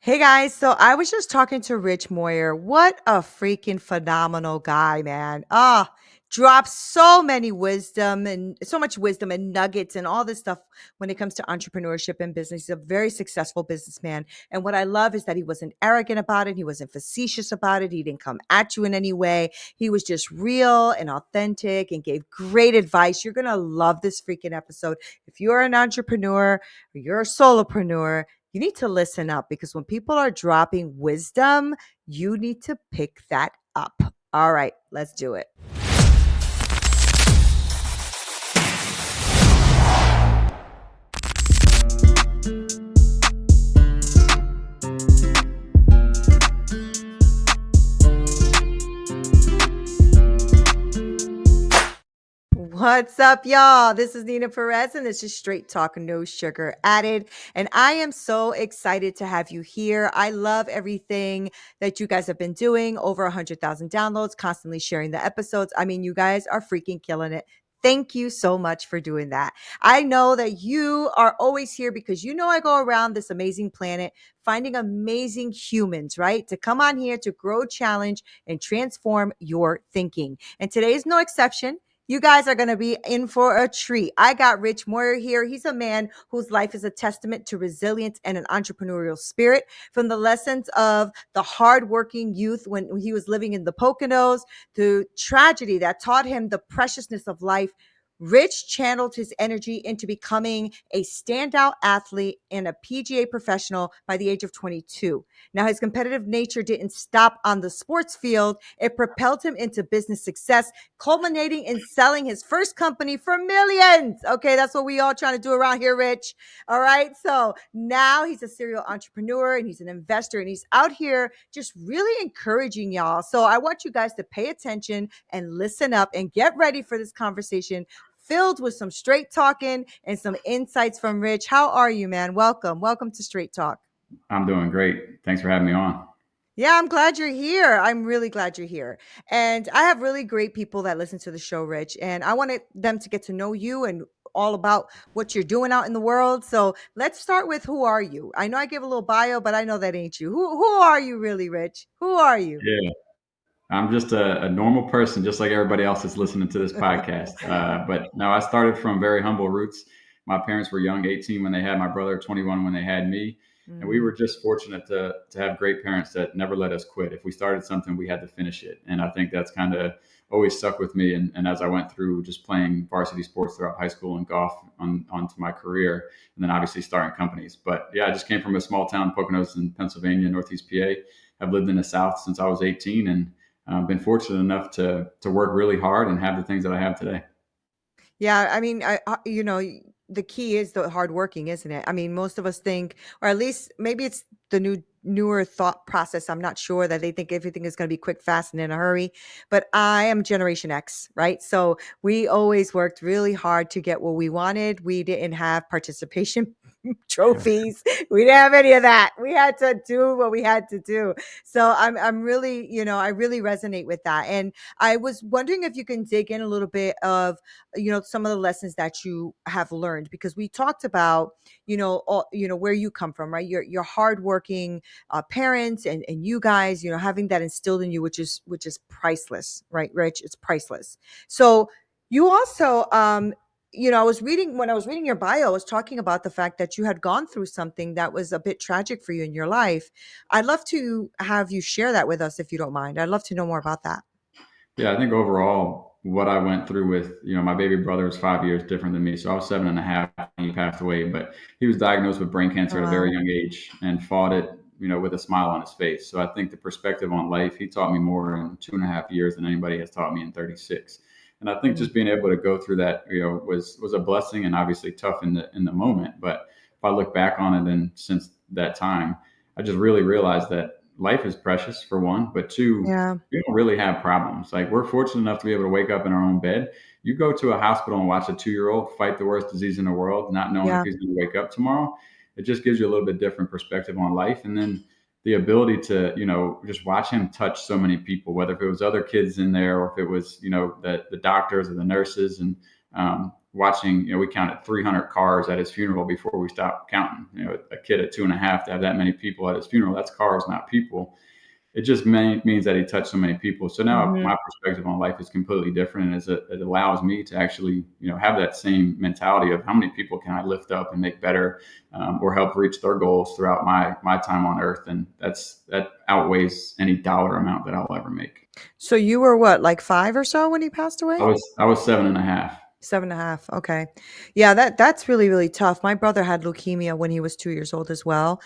Hey guys, so I was just talking to Rich Moyer. What a freaking phenomenal guy, man. Drops so many wisdom and so much wisdom and nuggets and all this stuff when it comes to entrepreneurship and business. He's a very successful businessman. And what I love is that he wasn't arrogant about it. He wasn't facetious about it. He didn't come at you in any way. He was just real and authentic and gave great advice. You're going to love this freaking episode. If you're an entrepreneur or you're a solopreneur, you need to listen up because when people are dropping wisdom, you need to pick that up. All right, let's do it. What's up, y'all? This is Neena Perez, and this is Straight Talk, no sugar added. And I am so excited to have you here. I love everything that you guys have been doing. Over 100,000 downloads, constantly sharing the episodes. I mean, you guys are freaking killing it. Thank you so much for doing that. I know that you are always here because you know I go around this amazing planet finding amazing humans, right? To come on here to grow, challenge, and transform your thinking. And today is no exception. You guys are going to be in for a treat. I got Rich Moyer here. He's a man whose life is a testament to resilience and an entrepreneurial spirit. From the lessons of the hardworking youth when he was living in the Poconos to tragedy that taught him the preciousness of life, Rich channeled his energy into becoming a standout athlete and a PGA professional by the age of 22. Now, his competitive nature didn't stop on the sports field. It propelled him into business success, culminating in selling his first company for millions. Okay, that's what we all trying to do around here, Rich. All right, so now he's a serial entrepreneur and he's an investor and he's out here just really encouraging y'all. So I want you guys to pay attention and listen up and get ready for this conversation filled with some straight talking and some insights from Rich. How are you, man? Welcome. Welcome to Straight Talk. I'm doing great. Thanks for having me on. Yeah, I'm glad you're here. I'm really glad you're here. And I have really great people that listen to the show, Rich. And I wanted them to get to know you and all about what you're doing out in the world. So let's start with who are you? I know I gave a little bio, but I know that ain't you. Who are you really, Rich? Who are you? Yeah, I'm just a normal person, just like everybody else that's listening to this podcast. But no, I started from very humble roots. My parents were young, 18 when they had my brother, 21 when they had me. And we Mm, were just fortunate to have great parents that never let us quit. If we started something, we had to finish it. And I think that's kind of always stuck with me. And as I went through just playing varsity sports throughout high school and golf onto my career, and then obviously starting companies. But yeah, I just came from a small town, Poconos in Pennsylvania, Northeast PA. I've lived in the South since I was 18 and been fortunate enough to work really hard and have the things that I have today. Yeah, I mean, the key is the hard working, isn't it? I mean, most of us think, or at least maybe it's the newer thought process. I'm not sure that they think everything is going to be quick, fast, and in a hurry. But I am Generation X, right? So we always worked really hard to get what we wanted. We didn't have participation trophies. We didn't have any of that. We had to do what we had to do. So I'm really, I really resonate with that. And I was wondering if you can dig in a little bit of some of the lessons that you have learned because we talked about where you come from, right? Your hardworking parents and you guys having that instilled in you, which is priceless, right, Rich? It's priceless. So you also I was reading when I was reading your bio, I was talking about the fact that you had gone through something that was a bit tragic for you in your life. I'd love to have you share that with us if you don't mind. I'd love to know more about that. Yeah, I think overall, what I went through with, my baby brother was 5 years different than me. So I was 7.5 when he passed away, but he was diagnosed with brain Oh, cancer at a very wow. young age and fought it, with a smile on his face. So I think the perspective on life, he taught me more in 2.5 years than anybody has taught me in 36. And I think Mm, just being able to go through that, was a blessing and obviously tough in the moment. But if I look back on it and since that time, I just really realized that life is precious for one, but two, yeah. we don't really have problems. Like we're fortunate enough to be able to wake up in our own bed. You go to a hospital and watch a 2 year old fight the worst disease in the world, not knowing if Yeah. he's going to wake up tomorrow. It just gives you a little bit different perspective on life. And then the ability to, just watch him touch so many people, whether if it was other kids in there or if it was, the doctors or the nurses. And watching, we counted 300 cars at his funeral before we stopped counting. A kid at 2.5 to have that many people at his funeral, that's cars, not people. It just means that he touched so many people. So now Mhm. my perspective on life is completely different, and it allows me to actually, have that same mentality of how many people can I lift up and make better, or help reach their goals throughout my time on Earth, and that outweighs any dollar amount that I'll ever make. So you were what, like 5 or so when he passed I away? was I was 7.5. 7.5, okay. Yeah, that's really, really tough. My brother had leukemia when he was 2 years old as well.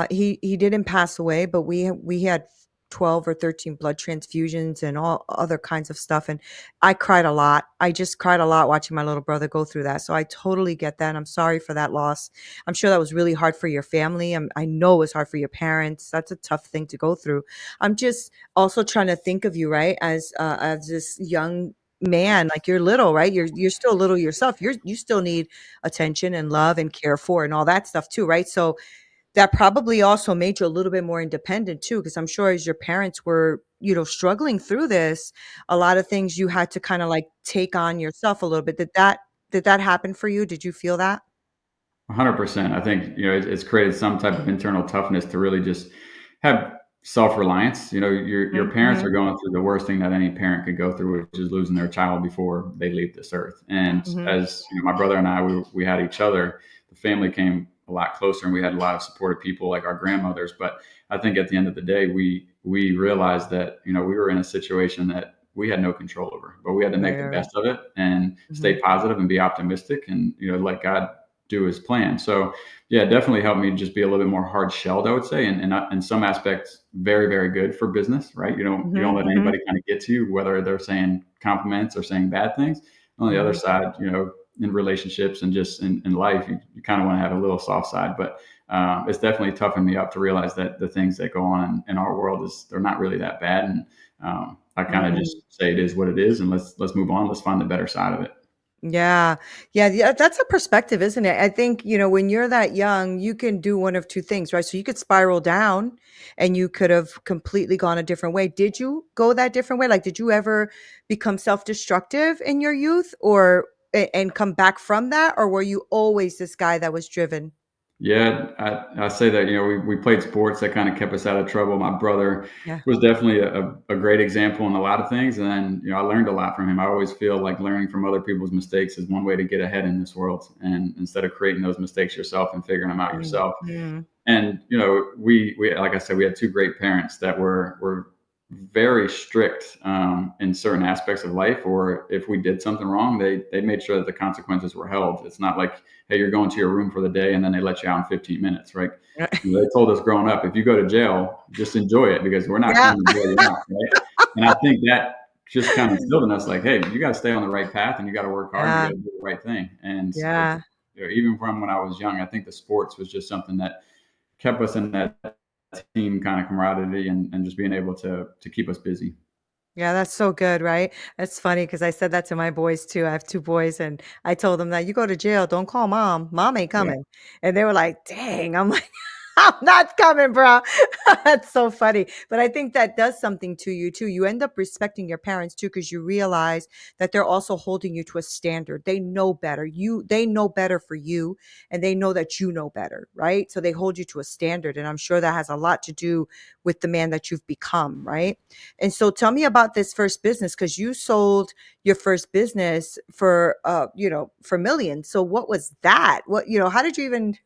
He didn't pass away, but we had 12 or 13 blood transfusions and all other kinds of stuff, and I cried a lot. I just cried a lot watching my little brother go through that, so I totally get that, and I'm sorry for that loss. I'm sure that was really hard for your family. I know it was hard for your parents. That's a tough thing to go through. I'm just also trying to think of you, right, as this young man, like you're little, right? You're still little yourself. You still need attention and love and care for and all that stuff too, right? So that probably also made you a little bit more independent too, because I'm sure as your parents were, struggling through this, a lot of things you had to kind of like take on yourself a little bit. Did that happen for you? Did you feel that? 100%. I think, it's created some type of internal toughness to really just have self-reliance. Your parents are Mhm. going through the worst thing that any parent could go through, which is losing their child before they leave this earth. And Mhm. as my brother and I, we had each other. The family came a lot closer, and we had a lot of supportive people like our grandmothers. But I think at the end of the day, we realized that, we were in a situation that we had no control over, but we had to Right, make the right, right. best of it and stay Mhm. positive and be optimistic, and let God do his plan. So yeah, it definitely helped me just be a little bit more hard shelled, I would say, and in some aspects, very, very good for business, right? You don't Mhm. let Mhm. anybody kind of get to you, whether they're saying compliments or saying bad things. On the other Mhm. side, in relationships and just in life, you kind of want to have a little soft side, but it's definitely toughened me up to realize that the things that go on in our world they're not really that bad, and I kind of Mhm. just say it is what it is, and let's move on. Let's find the better side of it. Yeah. Yeah, yeah, that's a perspective, isn't it? I think, when you're that young, you can do one of two things, right? So you could spiral down and you could have completely gone a different way. Did you go that different way? Like, did you ever become self-destructive in your youth or and come back from that? Or were you always this guy that was driven? Yeah, I say that, we played sports that kind of kept us out of trouble. My brother Yeah. was definitely a great example in a lot of things. And then, I learned a lot from him. I always feel like learning from other people's mistakes is one way to get ahead in this world. And instead of creating those mistakes yourself and figuring them out Mm, yourself. mm, And we like I said, we had two great parents that were very strict, in certain aspects of life. Or if we did something wrong, they made sure that the consequences were held. It's not like, hey, you're going to your room for the day and then they let you out in 15 minutes, right? They told us growing up, if you go to jail, just enjoy it because we're not yeah. coming to bail you out, right? And I think that just kind of instilled in us, like, hey, you got to stay on the right path and you got to work hard. You got Yeah. to do the right thing. And Yeah. even from when I was young, I think the sports was just something that kept us in that team kind of camaraderie, and just being able to keep us busy. Yeah, that's so good, right? That's funny because I said that to my boys too. I have 2 boys, and I told them that, "You go to jail, don't call mom. Mom ain't Yeah. coming." And they were like, "Dang." I'm like, "I'm not coming, bro." That's so funny. But I think that does something to you too. You end up respecting your parents too because you realize that they're also holding you to a standard. They know better. They know better for you, and they know that you know better, right? So they hold you to a standard, and I'm sure that has a lot to do with the man that you've become, right? And so tell me about this first business because you sold your first business for for millions. So what was that? How did you even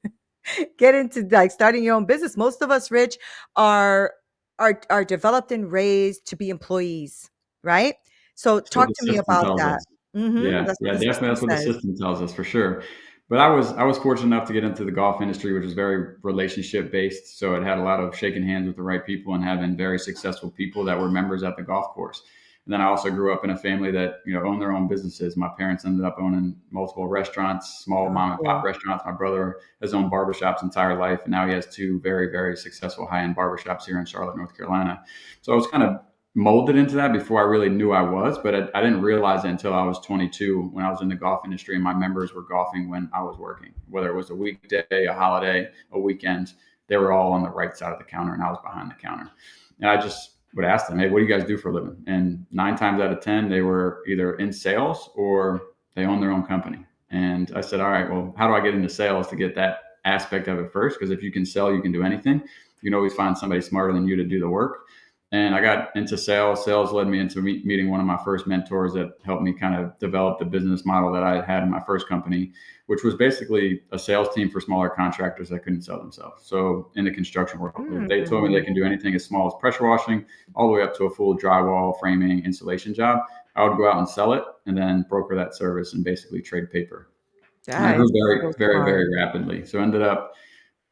get into like starting your own business? Most of us rich are are developed and raised to be employees, right? So That's what talk the to me system about tells that. us. Mhm. Yeah, That's what yeah, the definitely. system That's what the says. system tells us for sure. But I was fortunate enough to get into the golf industry, which was very relationship based. So it had a lot of shaking hands with the right people and having very successful people that were members at the golf course. And then I also grew up in a family that owned their own businesses. My parents ended up owning multiple restaurants, small Oh, mom and pop cool. restaurants. My brother has owned barbershops entire life, and now he has two very, very successful high end barbershops here in Charlotte, North Carolina. So I was kind of molded into that before I really knew I was, but I didn't realize it until I was 22 when I was in the golf industry and my members were golfing when I was working, whether it was a weekday, a holiday, a weekend, they were all on the right side of the counter and I was behind the counter. And I just would ask them, hey, what do you guys do for a living? And 9 times out of 10, they were either in sales or they own their own company. And I said, all right, well, how do I get into sales to get that aspect of it first? Because if you can sell, you can do anything. You can always find somebody smarter than you to do the work. And I got into sales. Sales led me into meeting one of my first mentors that helped me kind of develop the business model that I had in my first company, which was basically a sales team for smaller contractors that couldn't sell themselves. So in the construction world, if they told me they Mm. can do anything as small as pressure washing, all the way up to a full drywall, framing, installation job, I would go out and sell it and then broker that service and basically trade paper. And I That grew is very, so very, smart. very rapidly. So ended up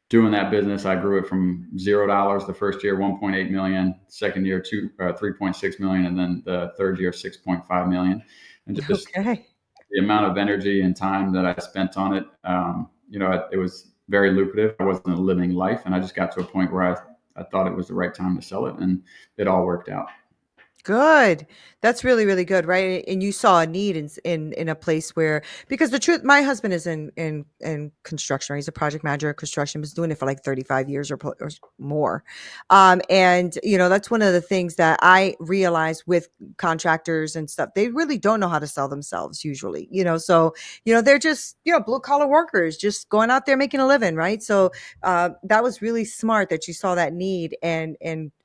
doing that business. I grew it from $0 the first year, 1.8 million, second year, 3.6 million, and then the third year, 6.5 million. And just Okay. the amount of energy and time that I spent on it, it was very lucrative. I wasn't living life, and I just got to a point where I thought it was the right time to sell it, and it all worked out. Good. That's really, really good, right? And you saw a need in a place where, because the truth, my husband is in construction. Right? He's a project manager at construction. He's doing it for like 35 years or more. And that's one of the things that I realize with contractors and stuff. They really don't know how to sell themselves usually. So they're just blue collar workers, just going out there making a living, right? So that was really smart that you saw that need and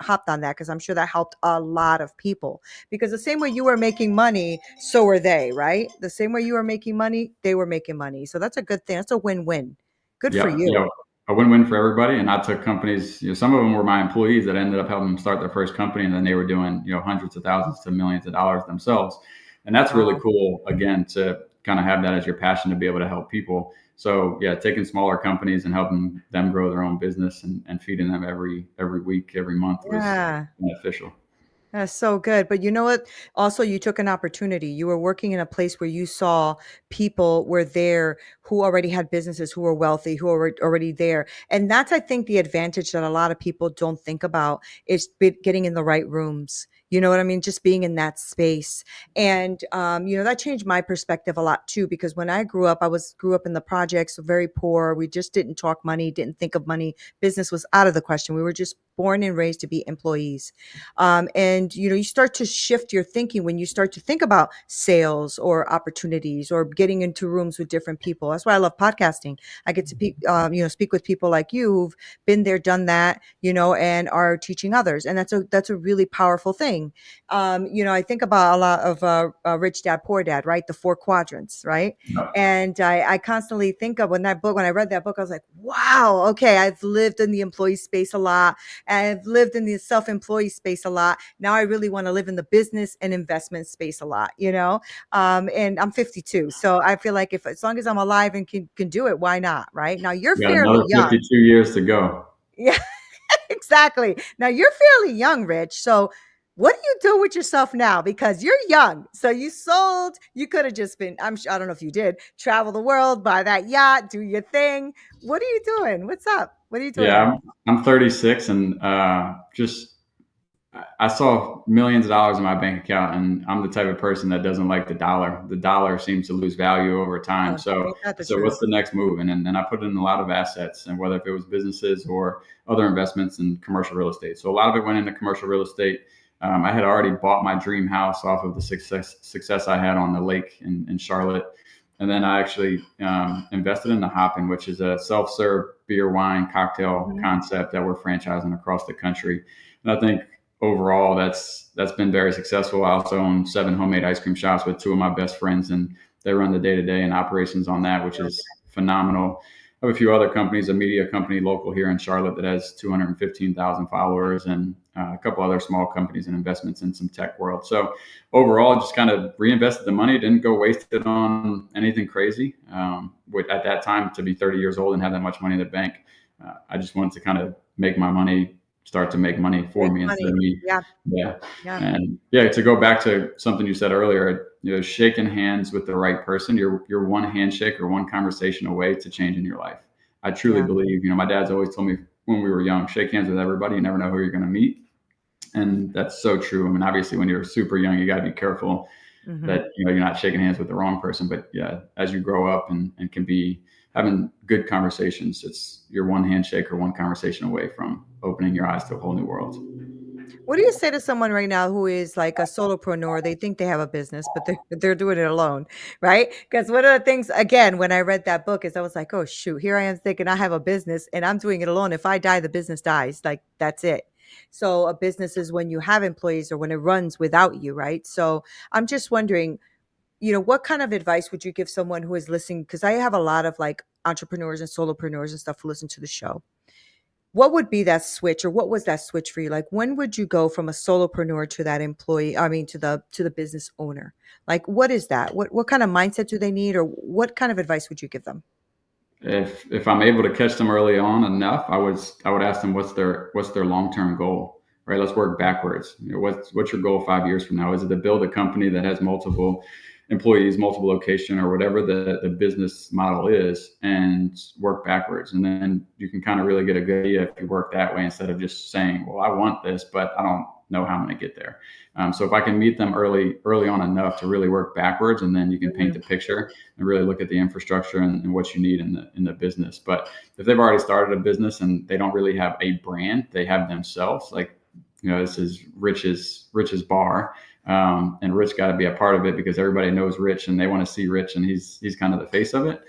hopped on that, because I'm sure that helped a lot of people, because the same way you were making money, so were they, right? The same way you were making money, they were making money. So that's a good thing. That's a win-win. Good for Yep, you. a win-win for everybody. And I took companies, some of them were my employees that ended up helping them start their first company, and then they were doing, hundreds of thousands to millions of dollars themselves. And that's really Wow. cool, again, to kind of have that as your passion to be able to help people. So yeah, taking smaller companies and helping them grow their own business and feeding them every week, every month was Yeah. beneficial. That's so good. But you know what? Also, you took an opportunity. You were working in a place where you saw people were there who already had businesses, who were wealthy, who were already there. And that's, I think, the advantage that a lot of people don't think about is getting in the right rooms. You know what I mean? Just being in that space. And, that changed my perspective a lot too, because when I grew up, grew up in the projects, very poor. We just didn't talk money, didn't think of money. Business was out of the question. We were just born and raised to be employees. And you start to shift your thinking when you start to think about sales or opportunities or getting into rooms with different people. That's why I love podcasting. I get to speak with people like you who've been there, done that, and are teaching others, and that's a really powerful thing. I think about a lot of Rich Dad Poor Dad, right? The four quadrants, right? Yep. And I constantly think of when I read that book, I was like, wow, okay, I've lived in the employee space a lot. I've lived in the self-employed space a lot. Now I really want to live in the business and investment space a lot, and I'm 52. So I feel like, if as long as I'm alive and can do it, why not? Right now, you're You got fairly another young. 52 years to go. Yeah, exactly. Now you're fairly young, Rich. So what do you do with yourself now? Because you're young. So you sold, you could have just been, I don't know if you did, travel the world, buy that yacht, do your thing. What are you doing? What's up? What are you doing Yeah, now? I'm 36, and just I saw millions of dollars in my bank account, and I'm the type of person that doesn't like the dollar. The dollar seems to lose value over time. So Ain't that I the said, truth? what's the next move? And I put in a lot of assets, and whether if it was businesses or other investments in commercial real estate. So a lot of it went into commercial real estate. I had already bought my dream house off of the success I had on the lake in Charlotte. And then I actually invested in the Hoppin', which is a self-serve beer, wine, cocktail Mhm. concept that we're franchising across the country. And I think overall that's been very successful. I also own 7 homemade ice cream shops with 2 of my best friends, and they run the day-to-day and operations on that, which is phenomenal. I have a few other companies, a media company local here in Charlotte that has 215,000 followers, and a couple other small companies and investments in some tech world. So overall, just kind of reinvested the money, didn't go waste it on anything crazy. At that time, to be 30 years old and have that much money in the bank, I just wanted to kind of make my money start to make money for Make me instead money. of me. Yeah, Yeah. yeah, And yeah, to go back to something you said earlier, shaking hands with the right person, you're one handshake or one conversation away to changing your life. I truly yeah. believe, my dad's always told me when we were young, shake hands with everybody. You never know who you're going to meet. And that's so true. I mean, obviously when you're super young, you got to be careful Mhm. that, you're not shaking hands with the wrong person. But yeah, as you grow up and can be having good conversations, you're one handshake or one conversation away from opening your eyes to a whole new world. What do you say to someone right now who is like a solopreneur? They think they have a business, but they're doing it alone, right? Because one of the things, again, when I read that book, is I was like, oh shoot, here I am thinking I have a business and I'm doing it alone. If I die, the business dies. Like that's it. So a business is when you have employees or when it runs without you, right? So I'm just wondering, what kind of advice would you give someone who is listening? Because I have a lot of like entrepreneurs and solopreneurs and stuff who listen to the show. What would be that switch, or what was that switch for you? Like, when would you go from a solopreneur to that employee? I mean, to the business owner. Like, what is that? What kind of mindset do they need, or what kind of advice would you give them? If I'm able to catch them early on enough, I would ask them what's their long term goal. Right, let's work backwards. What's your goal 5 years from now? Is it to build a company that has multiple employees, multiple location, or whatever the business model is, and work backwards? And then you can kind of really get a good idea if you work that way instead of just saying, "Well, I want this, but I don't know how I'm going to get there." So if I can meet them early on enough to really work backwards, and then you can paint Mhm. the picture and really look at the infrastructure and what you need in the business. But if they've already started a business and they don't really have a brand, they have themselves. Like, this is Rich's bar, and Rich got to be a part of it because everybody knows Rich and they want to see Rich, and he's kind of the face of it.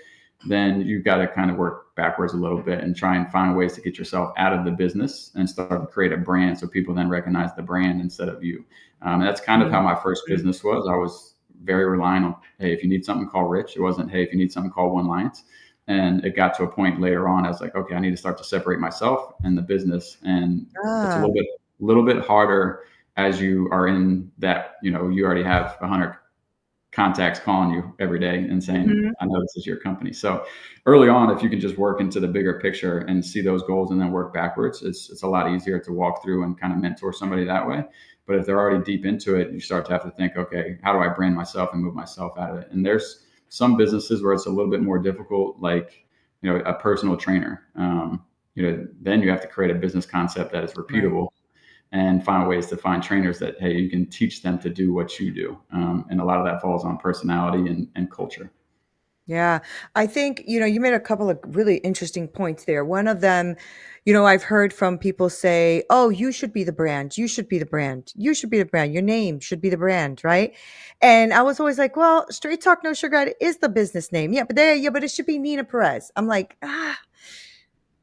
Then you've got to kind of work backwards a little bit and try and find ways to get yourself out of the business and start to create a brand so people then recognize the brand instead of you. That's kind of how Mhm. my first business was. I was very reliant on, hey, if you need something, call Rich. It wasn't, hey, if you need something, call One Lions. And it got to a point later on, I was like, okay, I need to start to separate myself and the business. And it's a Ah. little bit harder as you are in that, you already have 100 contacts calling you every day and saying, Mhm. I know this is your company. So early on, if you can just work into the bigger picture and see those goals and then work backwards, it's a lot easier to walk through and kind of mentor somebody that way. But if they're already deep into it, you start to have to think, okay, how do I brand myself and move myself out of it? And there's some businesses where it's a little bit more difficult, like, a personal trainer. Then you have to create a business concept that is Right. repeatable and find ways to find trainers that, hey, you can teach them to do what you do. And a lot of that falls on personality and culture. Yeah. I think, you made a couple of really interesting points there. One of them, I've heard from people say, oh, you should be the brand. You should be the brand. You should be the brand. Your name should be the brand. Right. And I was always like, well, Straight Talk No Sugar is the business name. Yeah, but it should be Neena Perez. I'm like,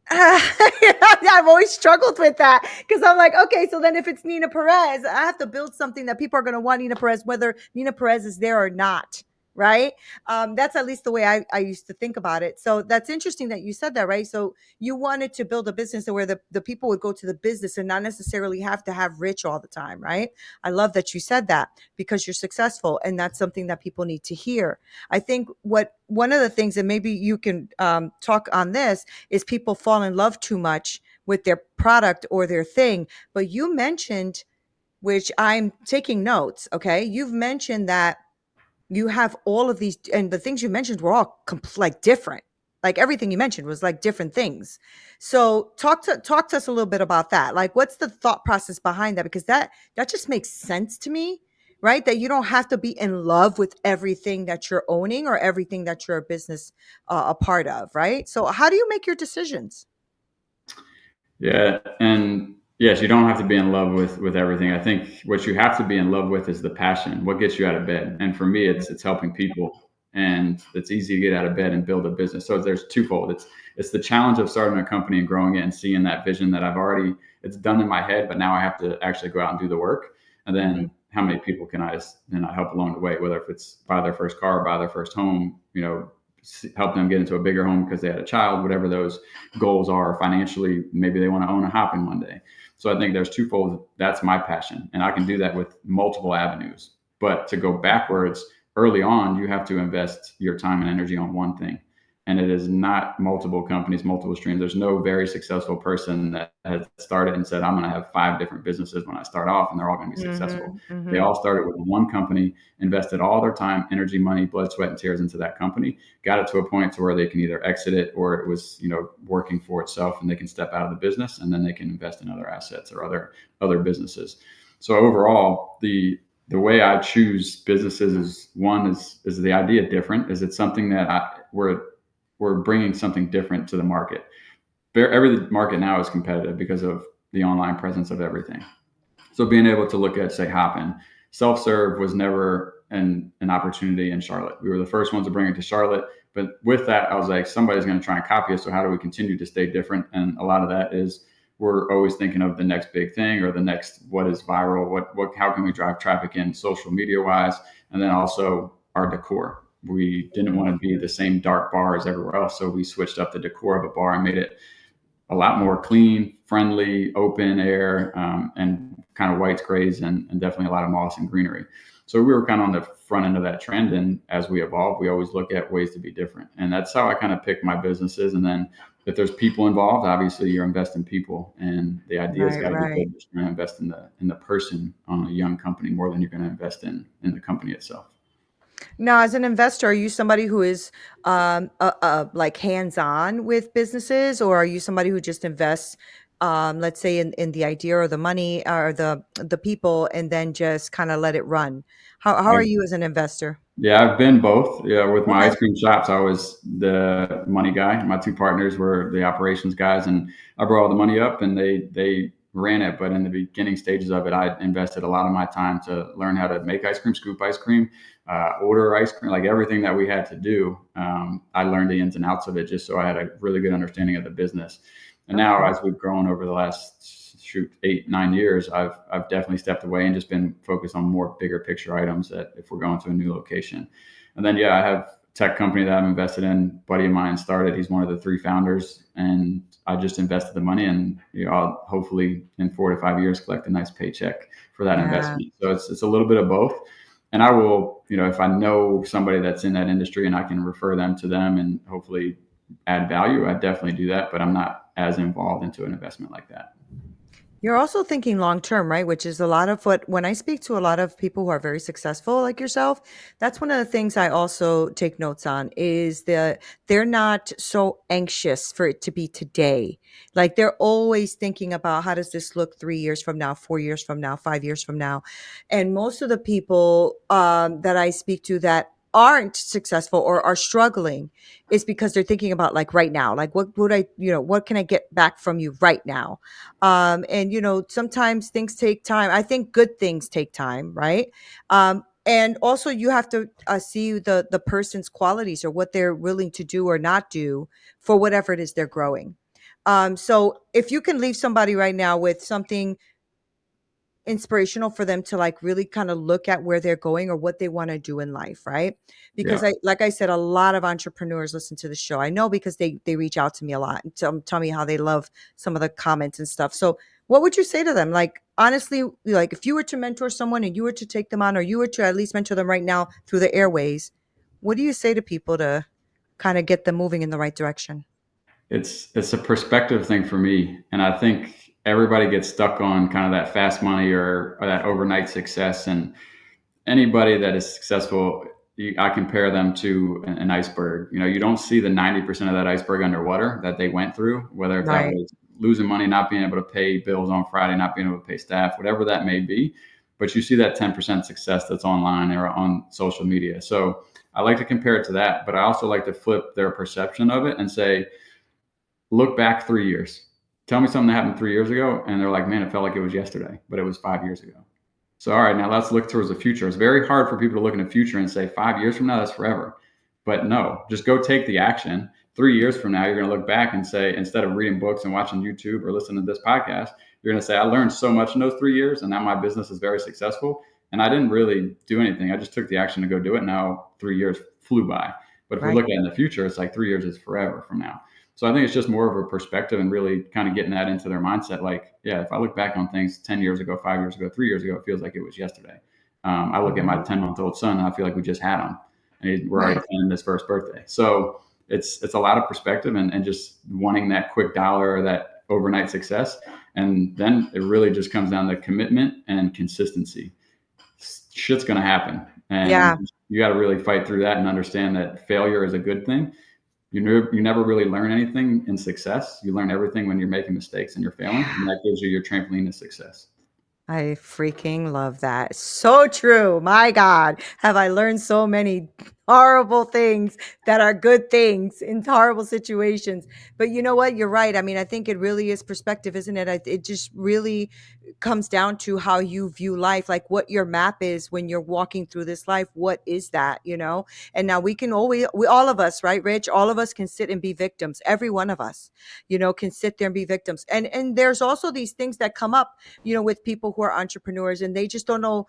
I've always struggled with that because I'm like, okay, so then if it's Neena Perez, I have to build something that people are going to want Neena Perez, whether Neena Perez is there or not. Right. That's at least the way I used to think about it. So that's interesting that you said that, right? So you wanted to build a business where the people would go to the business and not necessarily have to have Rich all the time, right? I love that you said that because you're successful and that's something that people need to hear. I think what one of the things, and maybe you can talk on this, is people fall in love too much with their product or their thing. But you mentioned, which I'm taking notes, okay? You've mentioned that you have all of these, and the things you mentioned were all like different. Like everything you mentioned was like different things. So talk to us a little bit about that. Like, what's the thought process behind that? Because that just makes sense to me, right? That you don't have to be in love with everything that you're owning or everything that you're a business a part of, right? So how do you make your decisions? Yeah, and yes, you don't have to be in love with everything. I think what you have to be in love with is the passion, what gets you out of bed. And for me, it's helping people, and it's easy to get out of bed and build a business. So there's twofold. It's the challenge of starting a company and growing it and seeing that vision that it's done in my head, but now I have to actually go out and do the work. And Mhm. then how many people can I help along the way, whether if it's buy their first car, buy their first home, help them get into a bigger home because they had a child, whatever those goals are financially. Maybe they want to own a hopping one day. So I think there's twofold. That's my passion, and I can do that with multiple avenues. But to go backwards early on, you have to invest your time and energy on one thing. And it is not multiple companies, multiple streams. There's no very successful person that has started and said, I'm going to have 5 different businesses when I start off, and they're all going to be successful. Mhm. They Mhm. all started with one company, invested all their time, energy, money, blood, sweat, and tears into that company, got it to a point to where they can either exit it or it was, working for itself and they can step out of the business and then they can invest in other assets or other businesses. So overall, the way I choose businesses is one is the idea different? Is it something that we're bringing something different to the market? Every market now is competitive because of the online presence of everything. So being able to look at, say, Hopin, self serve was never an opportunity in Charlotte. We were the first ones to bring it to Charlotte. But with that, I was like, somebody's going to try and copy us. So how do we continue to stay different? And a lot of that is we're always thinking of the next big thing or the next what is viral, how can we drive traffic in social media wise, and then also our decor. We didn't want to be the same dark bar as everywhere else, so we switched up the decor of a bar and made it a lot more clean, friendly, open air, and kind of whites, grays, and definitely a lot of moss and greenery. So we were kind of on the front end of that trend. And as we evolve, we always look at ways to be different. And that's how I kind of pick my businesses. And then if there's people involved, obviously you're investing people, and the idea's Right, got to be right. good. You're going to invest in the person on a young company more than you're going to invest in the company itself. Now, as an investor, are you somebody who is like hands-on with businesses, or are you somebody who just invests, let's say, in the idea or the money or the people, and then just kind of let it run? How are you as an investor? Yeah, I've been both. Yeah, with my Okay. ice cream shops, I was the money guy. My two partners were the operations guys, and I brought all the money up, and they ran it. But in the beginning stages of it, I invested a lot of my time to learn how to make ice cream, scoop ice cream, order ice cream, like everything that we had to do. I learned the ins and outs of it just so I had a really good understanding of the business. And now, Okay. as we've grown over the last 8, 9 years, I've definitely stepped away and just been focused on more bigger picture items that if we're going to a new location. And then I have a tech company that I'm invested in. A buddy of mine started. He's one of the three founders, and I just invested the money, and I'll hopefully in 4 to 5 years collect a nice paycheck for that Yeah. investment. So it's a little bit of both. And I will, if I know somebody that's in that industry and I can refer them to them and hopefully add value, I definitely do that. But I'm not as involved into an investment like that. You're also thinking long term, right? Which is a lot of what, when I speak to a lot of people who are very successful like yourself, that's one of the things I also take notes on is that they're not so anxious for it to be today. Like they're always thinking about how does this look 3 years from now, 4 years from now, 5 years from now. And most of the people that I speak to that aren't successful or are struggling is because they're thinking about like right now, like what would I, what can I get back from you right now? And sometimes things take time. I think good things take time, right? And also you have to see the person's qualities or what they're willing to do or not do for whatever it is they're growing. So if you can leave somebody right now with something inspirational for them to like really kind of look at where they're going or what they want to do in life, right? Because Yeah. I, like I said, a lot of entrepreneurs listen to the show. I know because they reach out to me a lot and tell me how they love some of the comments and stuff. So what would you say to them? Like honestly, like if you were to mentor someone and you were to take them on, or you were to at least mentor them right now through the airways, what do you say to people to kind of get them moving in the right direction? It's a perspective thing for me, and I think everybody gets stuck on kind of that fast money or that overnight success. And anybody that is successful, I compare them to an iceberg. You don't see the 90% of that iceberg underwater that they went through, whether if that Right. was losing money, not being able to pay bills on Friday, not being able to pay staff, whatever that may be. But you see that 10% success that's online or on social media. So I like to compare it to that, but I also like to flip their perception of it and say, look back 3 years. Tell me something that happened 3 years ago. And they're like, man, it felt like it was yesterday, but it was 5 years ago. So, all right, now let's look towards the future. It's very hard for people to look in the future and say 5 years from now, that's forever. But no, just go take the action. 3 years from now, you're going to look back and say, instead of reading books and watching YouTube or listening to this podcast, you're going to say, I learned so much in those 3 years, and now my business is very successful. And I didn't really do anything. I just took the action to go do it. Now 3 years flew by. But if we Right. look at it in the future, it's like 3 years is forever from now. So I think it's just more of a perspective and really kind of getting that into their mindset. Like, yeah, if I look back on things 10 years ago, 5 years ago, 3 years ago, it feels like it was yesterday. I look at my Mhm. 10-month-old son and I feel like we just had him. And we're already Nice. planning his first birthday. So it's a lot of perspective and just wanting that quick dollar or that overnight success. And then it really just comes down to commitment and consistency. Shit's going to happen. Yeah. And you got to really fight through that and understand that failure is a good thing. You never really learn anything in success. You learn everything when you're making mistakes and you're failing, and that gives you your trampoline to success. I freaking love that. So true. My God. Have I learned so many horrible things that are good things in horrible situations. But you know what? You're right. I mean, I think it really is perspective, isn't it? It just really comes down to how you view life, like what your map is when you're walking through this life. What is that, you know? And now we can always, we, all of us, right, Rich? All of us can sit and be victims. Every one of us, you know, can sit there and be victims. And there's also these things that come up, you know, with people who are entrepreneurs, and they just don't know,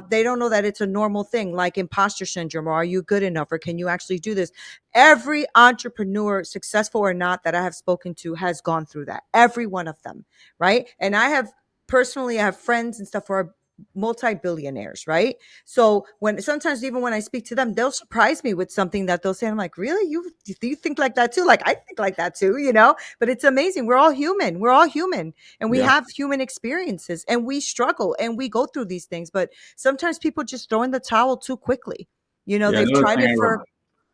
they don't know that it's a normal thing, like imposter syndrome, or are you good enough, or can you actually do this? Every entrepreneur, successful or not, that I have spoken to has gone through that. Every one of them, right? And I have personally, I have friends and stuff who are multi-billionaires, right? So when sometimes even when I speak to them, they'll surprise me with something that they'll say. I'm like, really? You think like that too? Like I think like that too, you know? But it's amazing. We're all human. We're all human, and we Yeah. have human experiences, and we struggle and we go through these things. But sometimes people just throw in the towel too quickly. You know, Yeah. they've Another tried thing it for,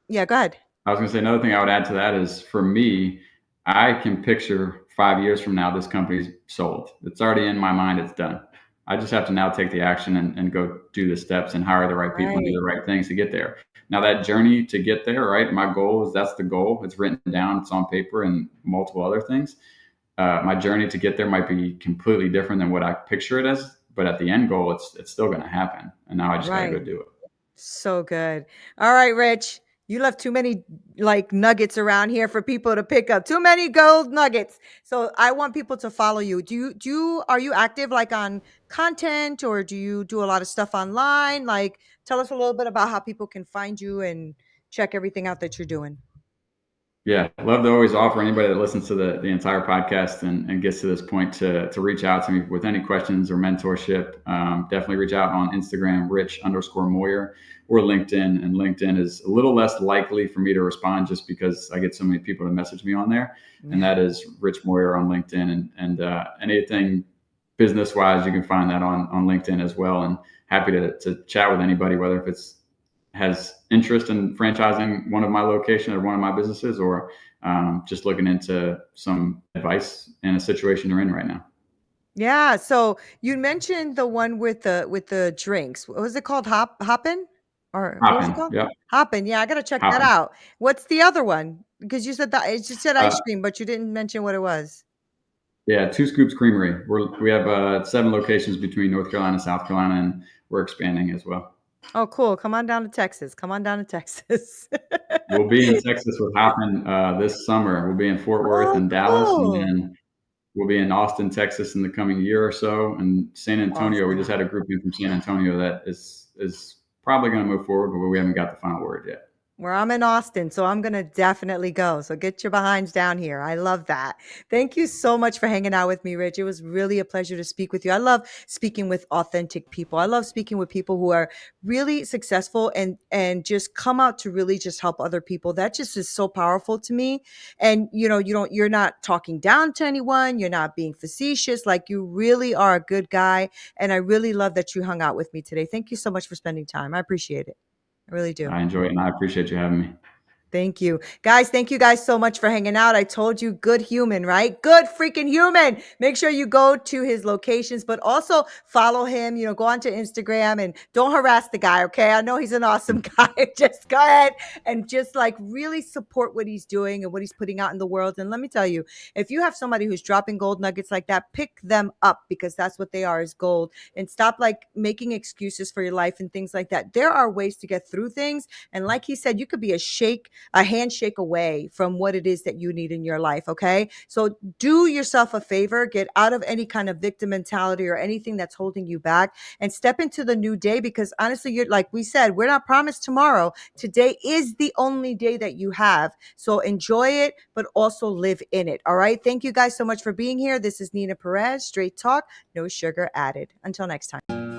yeah, go ahead. I was going to say another thing I would add to that is for me, I can picture 5 years from now this company's sold. It's already in my mind. It's done. I just have to now take the action and go do the steps and hire the right people and do Right. the right things to get there. Now that journey to get there, right? My goal is that's the goal. It's written down. It's on paper and multiple other things. My journey to get there might be completely different than what I picture it as, but at the end goal, it's still going to happen. And now I just got to go Right. do it. So good. All right, Rich. You left too many like nuggets around here for people to pick up. Too many gold nuggets. So I want people to follow you. Are you active like on content, or do you do a lot of stuff online? Like tell us a little bit about how people can find you and check everything out that you're doing. Yeah, love to always offer anybody that listens to the entire podcast and gets to this point to reach out to me with any questions or mentorship. Definitely reach out on Instagram, Rich_Moyer, or LinkedIn. And LinkedIn is a little less likely for me to respond just because I get so many people to message me on there. And Yeah. that is Rich Moyer on LinkedIn. And anything business wise, you can find that on LinkedIn as well. And happy to chat with anybody, whether if it's has interest in franchising one of my location or one of my businesses, or just looking into some advice in a situation they're in right now. Yeah. So you mentioned the one with the drinks. What was it called? Hoppin'? Or what was it Hopping, called? yep, Hoppin'. Yeah, I gotta check that hopping. out. What's the other one? Because you said that it just said Uh, ice cream, but you didn't mention what it was. yeah, Two Scoops Creamery. We have 7 locations between North Carolina and South Carolina, and we're expanding as well. Oh, cool. Come on down to Texas. Come on down to Texas. We'll be in Texas with Hopping this summer. We'll be in Fort Worth Oh, and Dallas, and cool. then we'll be in Austin, Texas in the coming year or so. And San Antonio, we just Awesome. had a group in from San Antonio that is probably going to move forward, but we haven't got the final word yet. Where I'm in Austin, so I'm gonna definitely go. So get your behinds down here. I love that. Thank you so much for hanging out with me, Rich. It was really a pleasure to speak with you. I love speaking with authentic people. I love speaking with people who are really successful and just come out to really just help other people. That just is so powerful to me. And you know, you're not talking down to anyone. You're not being facetious. Like you really are a good guy. And I really love that you hung out with me today. Thank you so much for spending time. I appreciate it. I really do. I enjoy it, and I appreciate you having me. Thank you. Guys, thank you guys so much for hanging out. I told you, good human, right? Good freaking human. Make sure you go to his locations, but also follow him. You know, go onto Instagram and don't harass the guy, okay? I know he's an awesome guy. Just go ahead and just like really support what he's doing and what he's putting out in the world. And let me tell you, if you have somebody who's dropping gold nuggets like that, pick them up, because that's what they are, is gold. And stop like making excuses for your life and things like that. There are ways to get through things. And like he said, you could be a handshake away from what it is that you need in your life. Okay. So do yourself a favor, get out of any kind of victim mentality or anything that's holding you back, and step into the new day, because honestly, you're like we said, we're not promised tomorrow. Today is the only day that you have. So enjoy it, but also live in it. All right. Thank you guys so much for being here. This is Neena Perez, straight talk, no sugar added. Until next time.